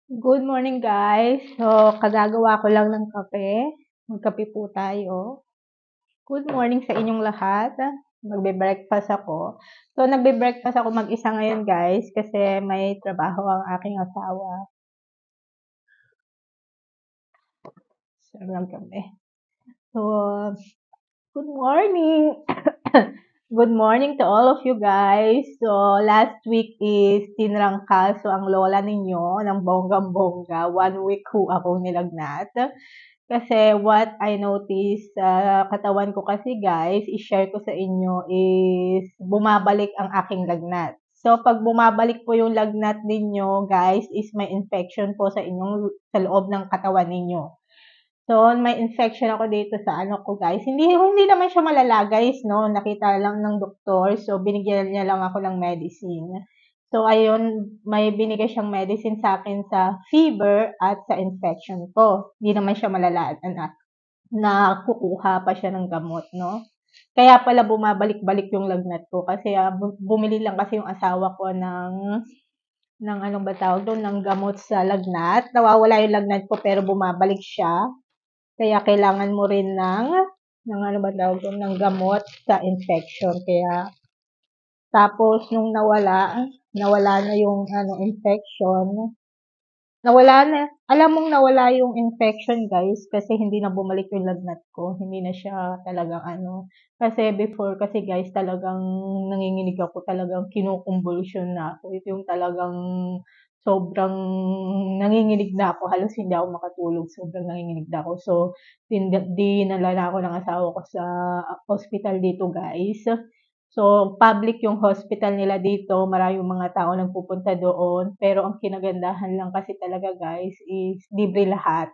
Good morning, guys. So, kagagawa ko lang ng kape. Magkape po tayo. Good morning sa inyong lahat. Magbe-breakfast ako. So, nagbe-breakfast ako mag-isa ngayon, guys, kasi may trabaho ang aking asawa. Sarap ng kape. So, good morning. Good morning to all of you guys. So, last week is tinrangka. So, ang lola ninyo ng bonggang-bongga. 1 week ho akong nilagnat. Kasi what I noticed sa katawan ko kasi guys, i-share ko sa inyo is bumabalik ang aking lagnat. So, pag bumabalik po yung lagnat ninyo, guys, is may infection po sa loob ng katawan ninyo. So, may infection ako dito sa ano ko, guys. Hindi naman siya malala, guys, no? Nakita lang ng doktor. So, binigyan niya lang ako ng medicine. So, ayun, may binigay siyang medicine sa akin sa fever at sa infection ko. Hindi naman siya malala, anak. Nakukuha pa siya ng gamot, no? Kaya pala bumabalik-balik yung lagnat ko kasi bumili lang kasi yung asawa ko ng anong ba tawag doon, ng gamot sa lagnat. Nawawala yung lagnat ko pero bumabalik siya. Kaya kailangan mo rin ng ano ba tawag doon, ng gamot sa infection. Kaya tapos nung nawala na yung ano infection, nawala na. Alam mong nawala yung infection, guys, kasi hindi na bumalik yung lagnat ko. Hindi na siya talagang ano. Kasi before kasi guys, talagang nanginginig ako, talagang kinukumbulsyon na ako. Ito yung talagang sobrang nanginginig na ako. Halos hindi ako makatulog. Sobrang nanginginig na ako. So, dinala na ako ng asawa ko sa hospital dito, guys. So, public yung hospital nila dito, maraming mga tao nagpupunta doon, pero ang kinagandahan lang kasi talaga guys is libre lahat.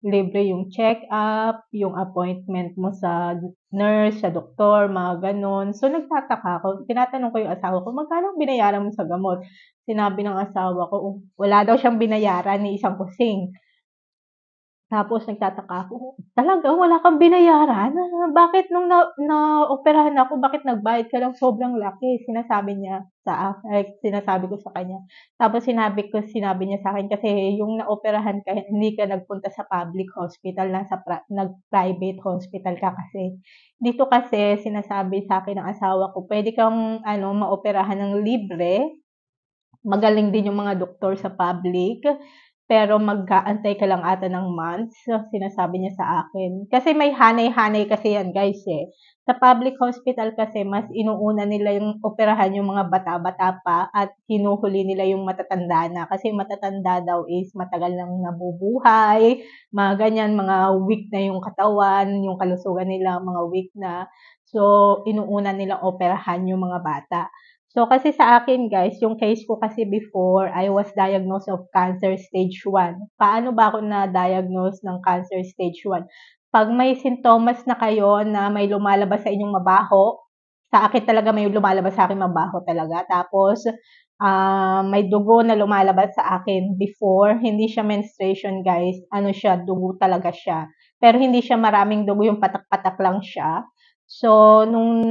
Libre yung check-up, yung appointment mo sa nurse, sa doktor, mga ganon. So, nagtataka ako, tinatanong ko yung asawa ko, magkano ang binayaran mo sa gamot? Sinabi ng asawa ko, wala daw siyang binayaran ni isang kusing. Tapos nagtataka ako, "Talaga wala kang binayaran? Bakit nung naoperahan ako, bakit nagbayad ka ng sobrang laki?" Sinasabi niya sinasabi ko sa kanya. Tapos sinabi niya sa'kin, "Kasi yung naoperahan ka, hindi ka nagpunta sa public hospital, nag-private hospital ka kasi." Dito kasi sinasabi sa'kin ng asawa ko, "Puwede kang ano, maoperahan ng libre, magaling din yung mga doktor sa public, pero mag-aantay ka lang ata ng months." Sinasabi niya sa akin. Kasi may hanay-hanay kasi yan guys eh. Sa public hospital kasi mas inuuna nila yung operahan yung mga bata-bata pa at hinuhuli nila yung matatanda na. Kasi matatanda daw is matagal nang nabubuhay, mga ganyan, mga weak na yung katawan, yung kalusugan nila, mga weak na. So, inuuna nilang operahan yung mga bata. So, kasi sa akin guys, yung case ko kasi before, I was diagnosed of cancer stage 1. Paano ba ako na-diagnose ng cancer stage 1? Pag may sintomas na kayo na may lumalabas sa inyong mabaho, sa akin talaga may lumalabas sa akin mabaho talaga. Tapos, may dugo na lumalabas sa akin before. Hindi siya menstruation guys. Ano siya, dugo talaga siya. Pero hindi siya maraming dugo, yung patak-patak lang siya. So, nung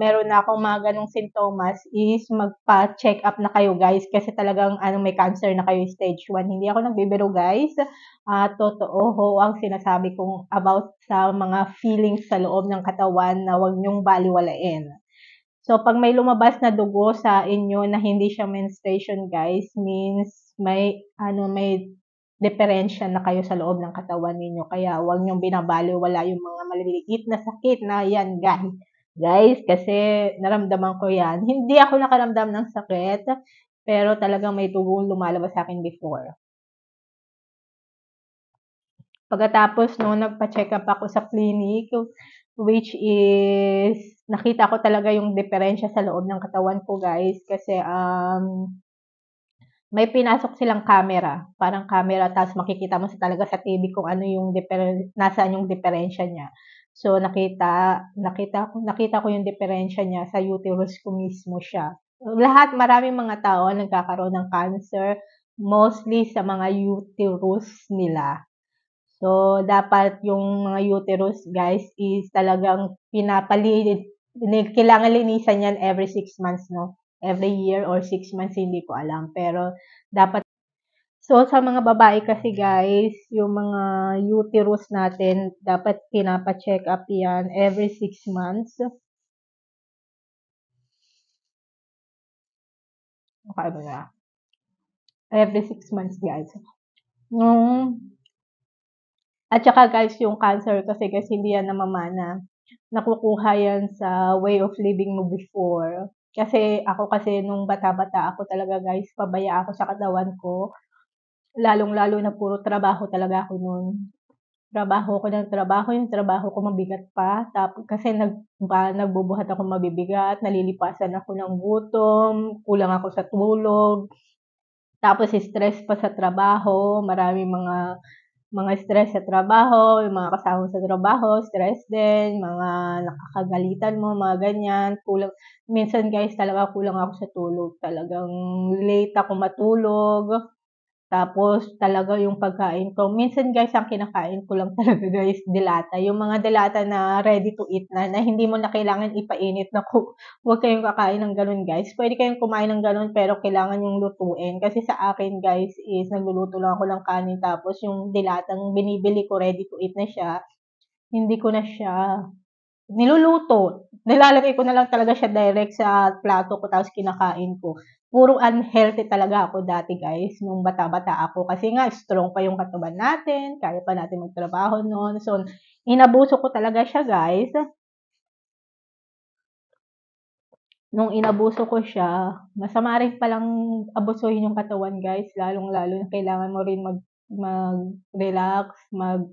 meron na akong mga ganong sintomas is magpa-check up na kayo guys kasi talagang ano, may cancer na kayo stage 1. Hindi ako nagbibiro guys. Totoo ho ang sinasabi kong about sa mga feelings sa loob ng katawan na huwag niyong baliwalain. So, pag may lumabas na dugo sa inyo na hindi siya menstruation guys, means may diferensya na kayo sa loob ng katawan ninyo. Kaya huwag niyong binabaliwala yung mga maliliit na sakit na yan guys. Guys, kasi naramdaman ko yan. Hindi ako nakaramdam ng sakit, pero talagang may dugong lumalabas sa akin before. Pagkatapos no, nagpa-check up ako sa clinic, which is nakita ko talaga yung diferensya sa loob ng katawan ko guys kasi may pinasok silang camera, parang camera tapos makikita mo talaga sa TV kung ano yung nasaan yung diferensya niya. So nakita ko yung diferensya niya sa uterus ko mismo siya. Lahat maraming mga tao ang nagkakaroon ng cancer, mostly sa mga uterus nila. So, dapat yung mga uterus, guys, is talagang kailangan linisan yan every 6 months, no? Every year or 6 months, hindi ko alam. Pero, dapat So, sa mga babae kasi guys, yung mga uterus natin, dapat pinapa-check up yan every 6 months. Okay ba na? Every 6 months, guys. Yung, at saka guys, yung cancer kasi hindi yan namamana. Nakukuha yan sa way of living mo before. Kasi ako kasi nung bata-bata ako talaga guys, pabaya ako sa katawan ko. Lalong-lalo na puro trabaho talaga ako nun. Trabaho ko ng trabaho, yung trabaho ko mabigat pa. Tapos kasi nagbubuhat ako mabibigat, nalilipasan ako ng gutom, kulang ako sa tulog. Tapos stress pa sa trabaho, maraming mga stress sa trabaho, yung mga kasama sa trabaho, stress din, mga nakakagalitan mo, mga ganyan. Minsan guys, talaga kulang ako sa tulog. Talagang late ako matulog. Tapos talaga yung pagkain ko, minsan guys, ang kinakain ko lang talaga guys, delata. Yung mga delata na ready to eat na hindi mo na kailangan ipainit. Naku, huwag kayong kakain ng ganun guys. Pwede kayong kumain ng ganun pero kailangan yung lutuin. Kasi sa akin guys is nagluluto lang ako ng kanin tapos yung delatang binibili ko ready to eat na siya, hindi ko na siya niluluto. Nilalagay ko na lang talaga siya direct sa plato ko tapos kinakain ko. Puro unhealthy talaga ako dati guys, nung bata-bata ako. Kasi nga, strong pa yung katawan natin, kaya pa natin magtrabaho noon. So, inabuso ko talaga siya guys. Nung inabuso ko siya, masama rin palang abusuhin yung katawan guys. Lalong-lalo na kailangan mo rin mag-relax, ano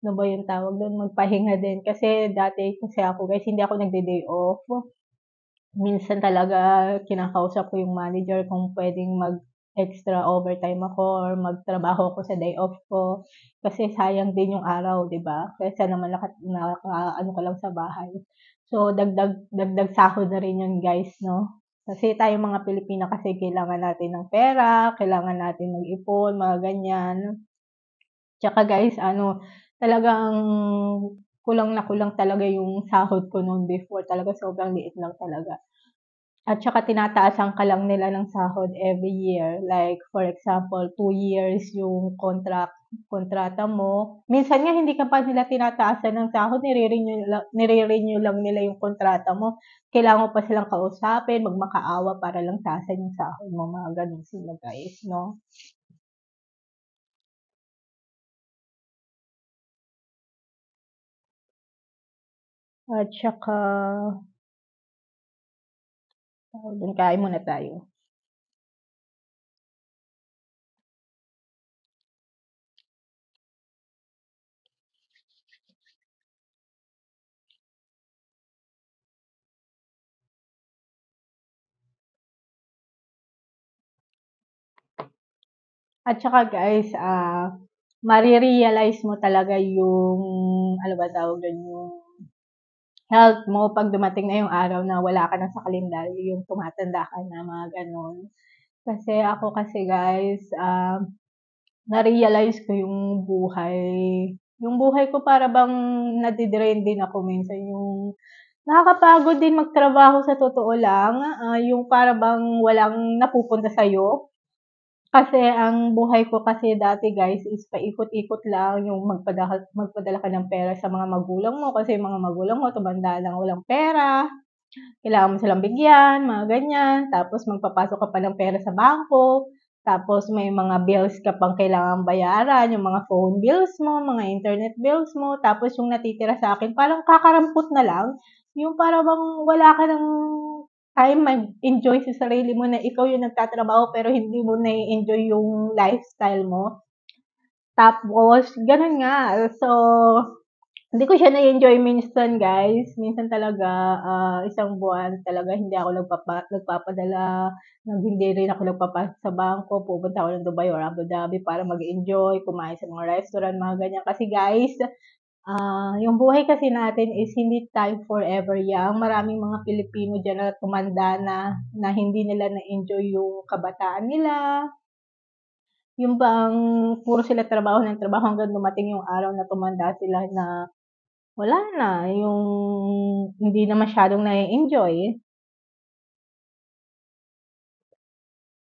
ba yung tawag doon, magpahinga din. Kasi dati kasi ako guys, hindi ako nagde-day off. Minsan talaga kinakausap ko yung manager kung pwedeng mag-extra overtime ako or magtrabaho ako sa day off ko. Kasi sayang din yung araw, di ba? Kaysa naman ano ka lang sa bahay. So, dagdag sahod na rin yun guys, no? Kasi tayo mga Pilipina kasi kailangan natin ng pera, kailangan natin mag-ipon, mga ganyan. Tsaka guys, talagang kulang na kulang talaga yung sahod ko noon before. Talaga sobrang liit lang talaga. At saka tinataasan ka lang nila ng sahod every year. Like, for example, 2 years yung kontrata mo. Minsan nga, hindi ka pa nila tinataasan ng sahod, nire-renew lang nila yung kontrata mo. Kailangan mo pa silang kausapin, magmakaawa para lang taasan yung sahod mo. Mga ganun sila guys, no? At saka, dun kain muna tayo. At saka guys, marirealize mo talaga yung, ano ba tawag dun, yung health mo pag dumating na yung araw na wala ka na sa kalendaryo, yung tumatanda ka na, mga ganun. Kasi ako kasi guys, na-realize ko yung buhay. Yung buhay ko para bang nadidrain din ako minsan. Yung nakakapagod din magtrabaho sa totoo lang. Yung para bang walang napupunta sa'yo. Kasi ang buhay ko kasi dati guys is paikot-ikot lang yung magpadala ka ng pera sa mga magulang mo kasi yung mga magulang mo tumanda lang walang pera, kailangan mo silang bigyan, mga ganyan. Tapos magpapasok ka pa ng pera sa bangko, tapos may mga bills ka pang kailangang bayaran, yung mga phone bills mo, mga internet bills mo, tapos yung natitira sa akin parang kakarampot na lang, yung para bang wala ka ng time mag-enjoy sa sarili mo na ikaw yung nagtatrabaho pero hindi mo na-enjoy yung lifestyle mo. Tapos, ganun nga. So, hindi ko siya na-enjoy minsan guys. Minsan talaga, isang buwan talaga hindi ako nagpapadala, hindi rin ako nagpapasok sa bangko, pupunta ako ng Dubai or Abu Dhabi para mag-enjoy, kumain sa mga restaurant, mga ganyan. Kasi guys, yung buhay kasi natin is hindi tayo forever young. Maraming mga Pilipino dyan na tumanda na hindi nila na-enjoy yung kabataan nila. Yung bang puro sila trabaho ng trabaho hanggang dumating yung araw na tumanda sila na wala na, yung hindi na masyadong na-enjoy.